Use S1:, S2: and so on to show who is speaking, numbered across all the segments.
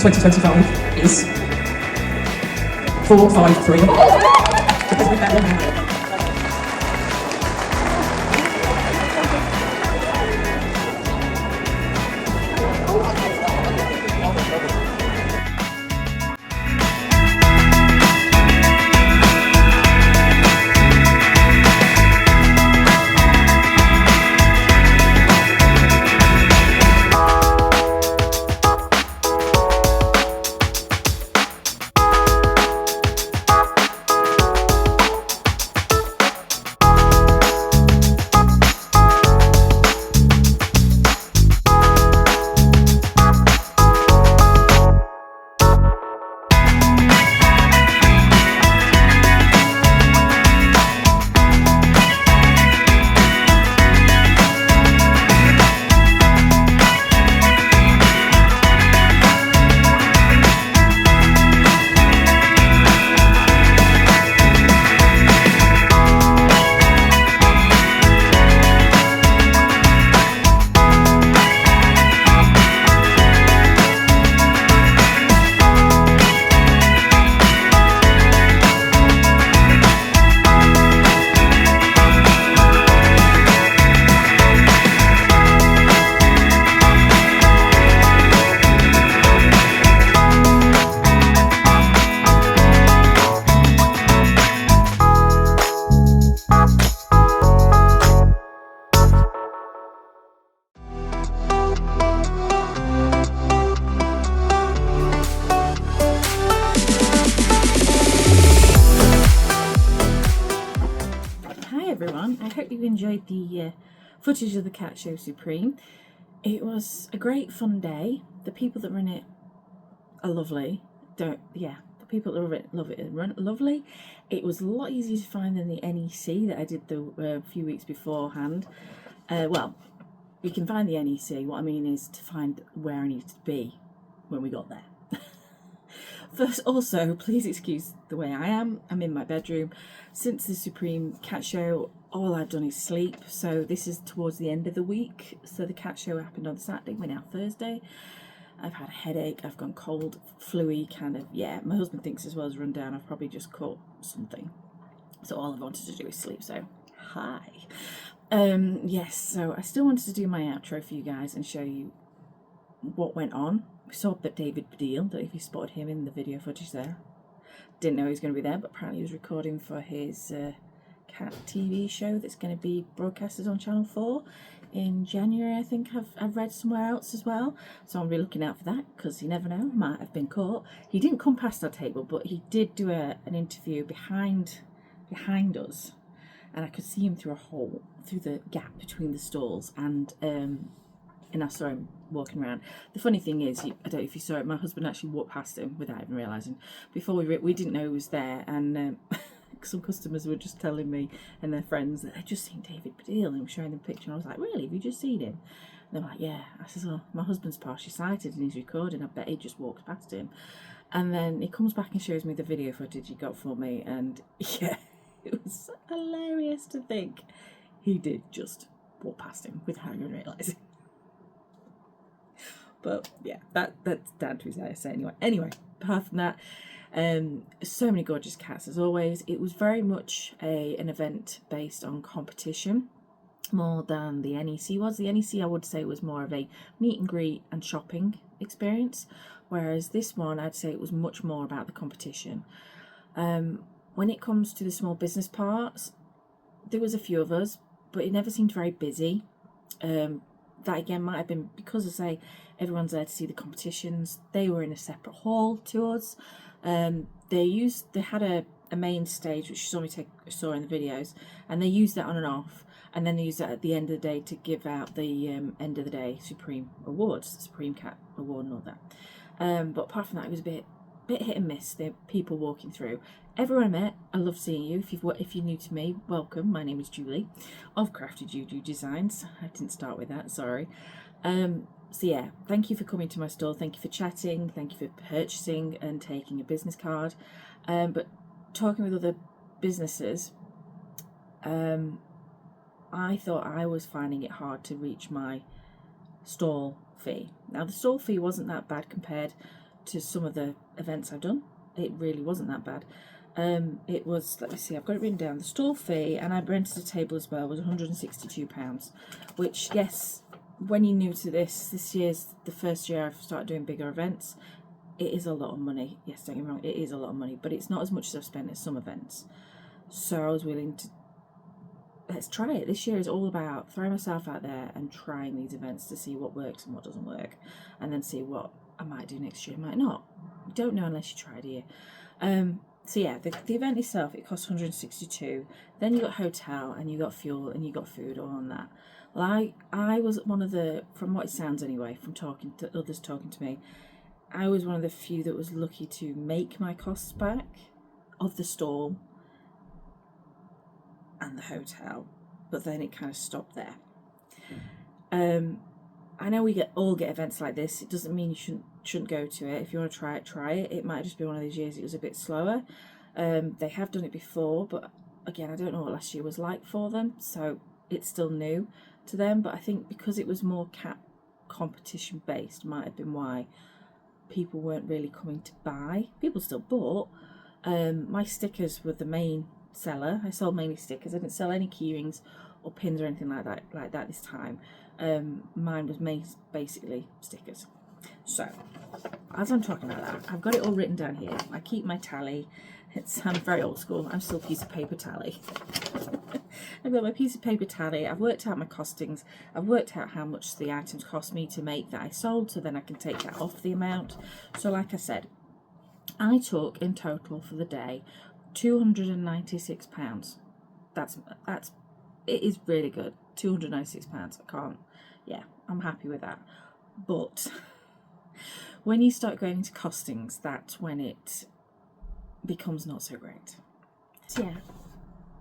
S1: for 2025 is 453. Because we've met one now.
S2: I hope you enjoyed the footage of the cat show Supreme. It was a great fun day. The people that run it are lovely. The people that run it lovely. It was a lot easier to find than the NEC that I did the few weeks beforehand. Well, you can find the NEC. What I mean is to find where I needed to be when we got there. First, also, please excuse the way I am. I'm in my bedroom. Since the Supreme cat show, all I've done is sleep. So this is towards the end of the week. So the cat show happened on Saturday, we're now Thursday. I've had a headache, I've gone cold, flu-y, kind of, yeah. My husband thinks as well as run down, I've probably just caught something. So all I've wanted to do is sleep, so hi. Yes, so I still wanted to do my outro for you guys and show you what went on. We saw that David Baddiel, don't know if you spotted him in the video footage there. Didn't know he was going to be there, but apparently he was recording for his cat TV show that's going to be broadcasted on Channel 4 in January, I think I've read somewhere else as well. So I'll be looking out for that, because you never know, might have been caught. He didn't come past our table, but he did do an interview behind us, and I could see him through a hole, through the gap between the stalls, and I saw him walking around. The funny thing is, I don't know if you saw it, my husband actually walked past him without even realising. Before we didn't know he was there, and some customers were just telling me and their friends that they'd just seen David Baddiel, and he was showing them a picture, and I was like, really, have you just seen him? And they're like, yeah. I says, oh, my husband's partially sighted and he's recording, I bet he just walked past him. And then he comes back and shows me the video footage he got for me, and yeah, it was hilarious to think he did just walk past him without even realising. But yeah, that's down to his hearsay anyway. Anyway, apart from that, so many gorgeous cats as always. It was very much an event based on competition more than the NEC was. The NEC, I would say, was more of a meet and greet and shopping experience, whereas this one, I'd say it was much more about the competition. When it comes to the small business parts, there was a few of us, but it never seemed very busy. That again might have been because, I say, everyone's there to see the competitions. They were in a separate hall to us. They had a main stage, which you saw in the videos, and they used that on and off, and then they used that at the end of the day to give out the end of the day Supreme Awards, the Supreme Cat Award and all that. But apart from that, it was a bit hit and miss. The people walking through. Everyone I met, I love seeing you. If you're new to me, welcome. My name is Julie of Crafty JuJu Designs. I didn't start with that, sorry. So yeah, thank you for coming to my store. Thank you for chatting. Thank you for purchasing and taking a business card. But talking with other businesses, I thought I was finding it hard to reach my stall fee. Now the stall fee wasn't that bad compared to some of the events I've done. It really wasn't that bad. It was, let me see, I've got it written down. The stall fee, and I rented a table as well, was £162, which, yes, when you're new to this year's the first year I've started doing bigger events. It is a lot of money. Yes, don't get me wrong, it is a lot of money, but it's not as much as I've spent at some events. So I was willing to, let's try it. This year is all about throwing myself out there and trying these events to see what works and what doesn't work, and then see what I might do next year, might not. You don't know unless you try it here. So yeah, the event itself, it costs 162. Then you got hotel, and you got fuel, and you got food, all on that. Well, I was one of the, from what it sounds anyway, from talking to others talking to me, I was one of the few that was lucky to make my costs back of the stall and the hotel, but then it kind of stopped there. I know we all get events like this. It doesn't mean you shouldn't go to it. If you want to try it, try it. It might just be one of these years it was a bit slower. They have done it before, but again, I don't know what last year was like for them, so it's still new to them. But I think because it was more cat competition based, might have been why people weren't really coming to buy. People still bought. My stickers were the main seller. I sold mainly stickers. I didn't sell any keyrings or pins or anything like that this time. Mine was basically stickers. So as I'm talking about that, I've got it all written down here. I keep my tally. I'm very old school. I'm still a piece of paper tally. I've got my piece of paper tally. I've worked out my costings. I've worked out how much the items cost me to make that I sold, so then I can take that off the amount. So like I said, I took in total for the day £296. That's it is really good. £296. I can't, yeah, I'm happy with that. But when you start going into costings, that's when it becomes not so great. So yeah,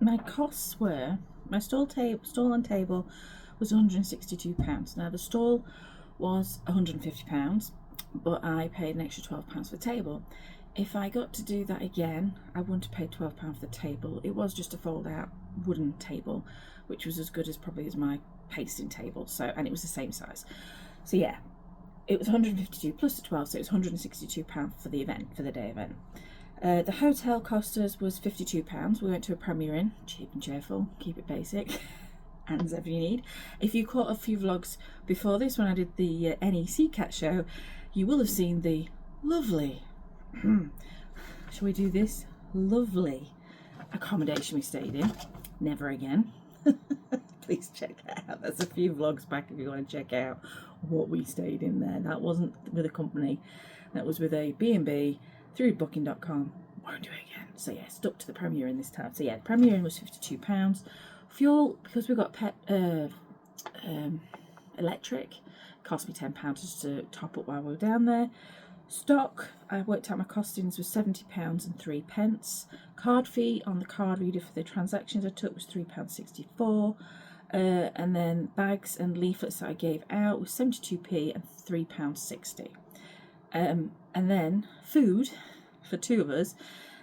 S2: my costs were, my stall and table was £162. Now the stall was £150, but I paid an extra £12 for the table. If I got to do that again, I wouldn't have paid £12 for the table. It was just a fold out wooden table, which was as good as probably as my pasting table. So, and it was the same size. So yeah, it was 152 plus the 12, so it was £162 for the event, for the day event. The hotel cost us was £52. We went to a Premier Inn, cheap and cheerful, keep it basic, and as ever you need. If you caught a few vlogs before this, when I did the NEC cat show, you will have seen the lovely, shall we do this? Lovely accommodation we stayed in. Never again. Please check that out. There's a few vlogs back if you want to check out what we stayed in there. That wasn't with a company. That was with a B&B through booking.com. Won't do it again. So yeah, stuck to the Premier Inn this time. So yeah, the Premier Inn was £52. Fuel, because we got electric, cost me £10 just to top up while we were down there. Stock, I worked out my costings was £70 and 3p. Card fee on the card reader for the transactions I took was £3.64. And then bags and leaflets that I gave out was 72p and £3.60. And then food for two of us.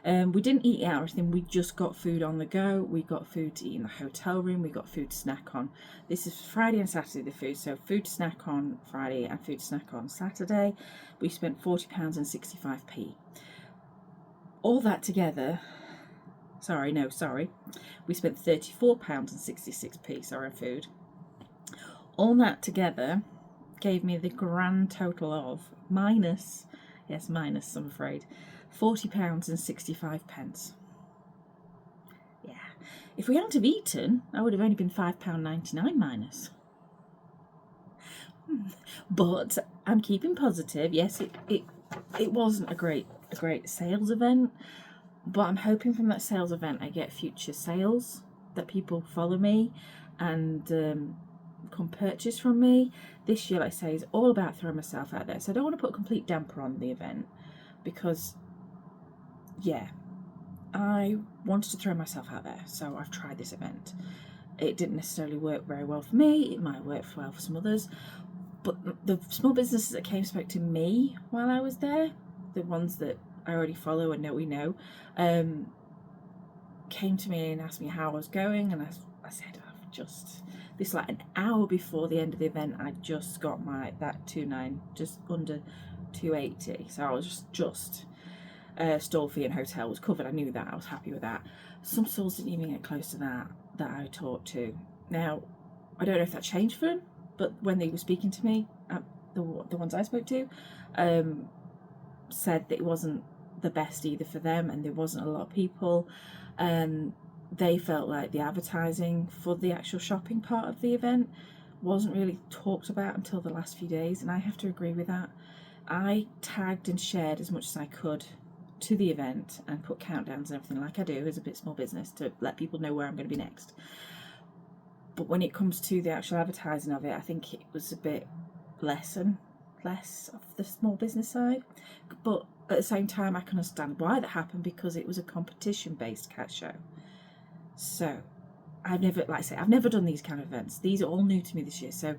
S2: We didn't eat out or anything, we just got food on the go. We got food to eat in the hotel room, we got food to snack on. This is Friday and Saturday, the food, so food to snack on Friday and food to snack on Saturday. We spent £40 and 65p. All that together, we spent £34 and 66p, on food. All that together gave me the grand total of minus, I'm afraid, £40 and 65p. Yeah, if we hadn't have eaten, I would have only been £5.99 minus. But I'm keeping positive. Yes, it wasn't a great sales event, but I'm hoping from that sales event I get future sales, that people follow me and come purchase from me. This year, like I say, is all about throwing myself out there. So I don't want to put a complete damper on the event, because yeah, I wanted to throw myself out there. So I've tried this event. It didn't necessarily work very well for me. It might work well for some others. But the small businesses that came spoke to me while I was there, the ones that I already follow and know came to me and asked me how I was going, and I said, I've just, this like an hour before the end of the event, I just got that 29, just under 280, so I was just stall fee and hotel was covered. I knew that, I was happy with that. Some stalls didn't even get close to that I talked to. Now, I don't know if that changed for them, but when they were speaking to me, the ones I spoke to, said that it wasn't the best either for them, and there wasn't a lot of people. They felt like the advertising for the actual shopping part of the event wasn't really talked about until the last few days, and I have to agree with that. I tagged and shared as much as I could to the event and put countdowns and everything like I do as a bit small business to let people know where I'm going to be next. But when it comes to the actual advertising of it, I think it was a bit less of the small business side. But at the same time, I can understand why that happened, because it was a competition-based cat show. So I've never done these kind of events. These are all new to me this year. So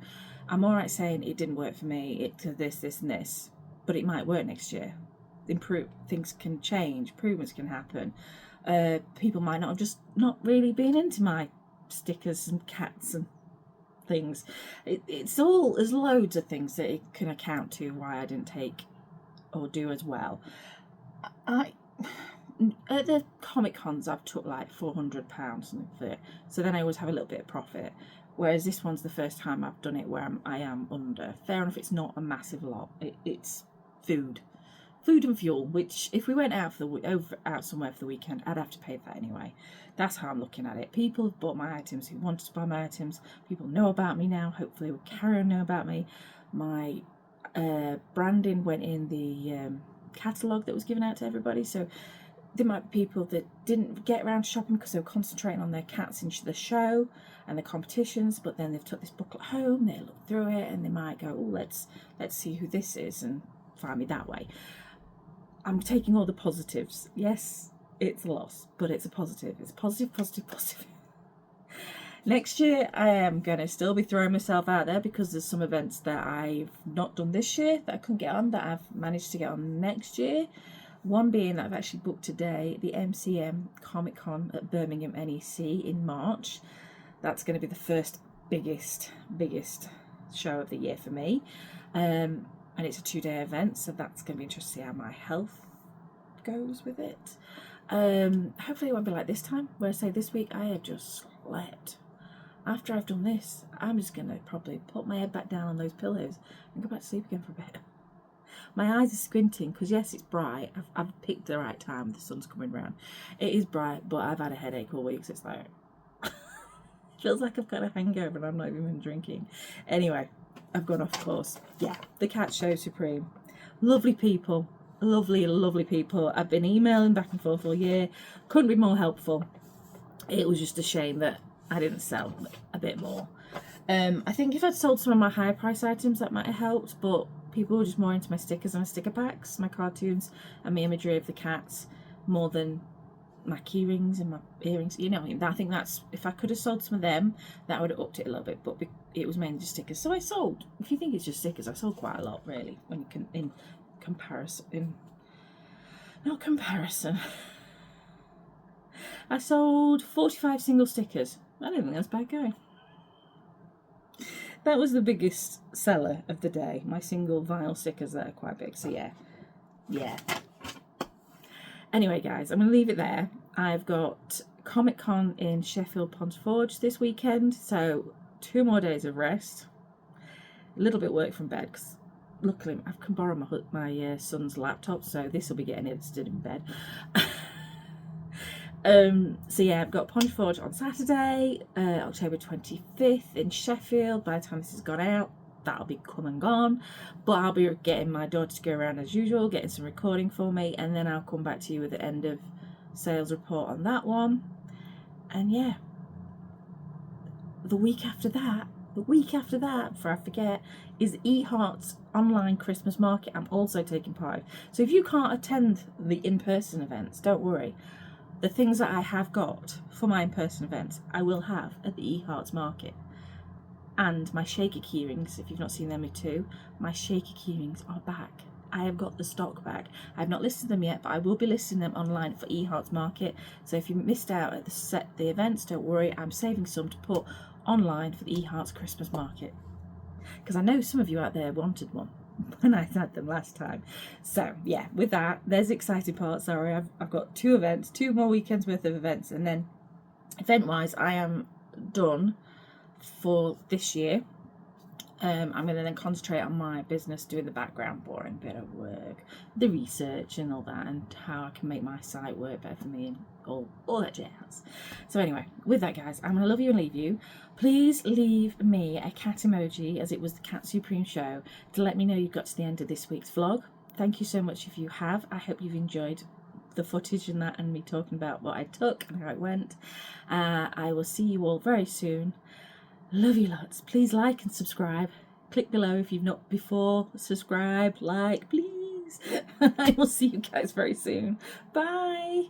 S2: I'm all right saying it didn't work for me, it to this, and this, but it might work next year. Things can change, improvements can happen. People might not have just not really been into my stickers and cats and things. There's loads of things that it can account to why I didn't take or do as well. At the Comic Cons, I've took like £400 for it, so then I always have a little bit of profit. Whereas this one's the first time I've done it where I am under. Fair enough, it's not a massive lot. It's food and fuel, which if we went out out somewhere for the weekend, I'd have to pay that anyway. That's how I'm looking at it. People have bought my items who wanted to buy my items. People know about me now. Hopefully will carry on know about me. My branding went in the catalogue that was given out to everybody, so there might be people that didn't get around to shopping because they were concentrating on their cats in the show and the competitions, but then they've took this booklet home, they look through it, and they might go, oh, let's see who this is, and find me that way. I'm taking all the positives. Yes, it's a loss, but it's a positive. It's positive. Next year, I am going to still be throwing myself out there, because there's some events that I've not done this year that I couldn't get on that I've managed to get on next year. One being that I've actually booked today, the MCM Comic Con at Birmingham NEC in March. That's going to be the first biggest show of the year for me. And it's a 2-day event, so that's going to be interesting to see how my health goes with it. Hopefully it won't be like this time, where I say this week I have just slept. After I've done this, I'm just going to probably put my head back down on those pillows and go back to sleep again for a bit. My eyes are squinting because, yes, it's bright. I've picked the right time. The sun's coming round. It is bright, but I've had a headache all week, so it's like... it feels like I've got a hangover and I'm not even been drinking. Anyway, I've gone off course. Yeah, the Cat Show Supreme. Lovely people. Lovely people. I've been emailing back and forth all year. Couldn't be more helpful. It was just a shame that I didn't sell a bit more. I think if I'd sold some of my higher price items, that might have helped, but people were just more into my stickers and my sticker packs, my cartoons and my imagery of the cats, more than my key rings and my earrings. You know, I think that's, if I could have sold some of them, that would have upped it a little bit, but it was mainly just stickers. So I sold, if you think it's just stickers, I sold quite a lot, really, when you can, not comparison. I sold 45 single stickers. I don't think that's bad going. That was the biggest seller of the day, my single vinyl stickers that are quite big, so yeah. Anyway, guys, I'm going to leave it there. I've got Comic Con in Sheffield Ponds Forge this weekend, so 2 more days of rest. A little bit work from bed, because luckily I can borrow my son's laptop, so this will be getting edited in bed. So yeah, I've got Ponds Forge on Saturday, October 25th in Sheffield. By the time this has gone out, that'll be come and gone, but I'll be getting my daughter to go around as usual, getting some recording for me, and then I'll come back to you with the end of sales report on that one. And yeah, the week after that, before I forget, is eHeart's online Christmas market. I'm also taking part. So if you can't attend the in-person events, don't worry. The things that I have got for my in-person events, I will have at the eHearts market. And my shaker keyrings, if you've not seen them too, my shaker keyrings are back. I have got the stock back. I have not listed them yet, but I will be listing them online for eHearts market. So if you missed out at the events, don't worry, I'm saving some to put online for the eHearts Christmas market. Because I know some of you out there wanted one. when I had them last time. So yeah, with that, there's the exciting part. Sorry, I've got 2 events, 2 more weekends worth of events, and then event wise I am done for this year. I'm going to then concentrate on my business, doing the background boring bit of work, the research and all that, and how I can make my site work better for me and all that jazz. So anyway, with that, guys, I'm going to love you and leave you. Please leave me a cat emoji, as it was the Cat Supreme show, to let me know you've got to the end of this week's vlog. Thank you so much if you have. I hope you've enjoyed the footage and that, and me talking about what I took and how it went. I will see you all very soon. Love you lots. Please like and subscribe. Click below if you've not before. Subscribe, like, please. I will see you guys very soon. Bye.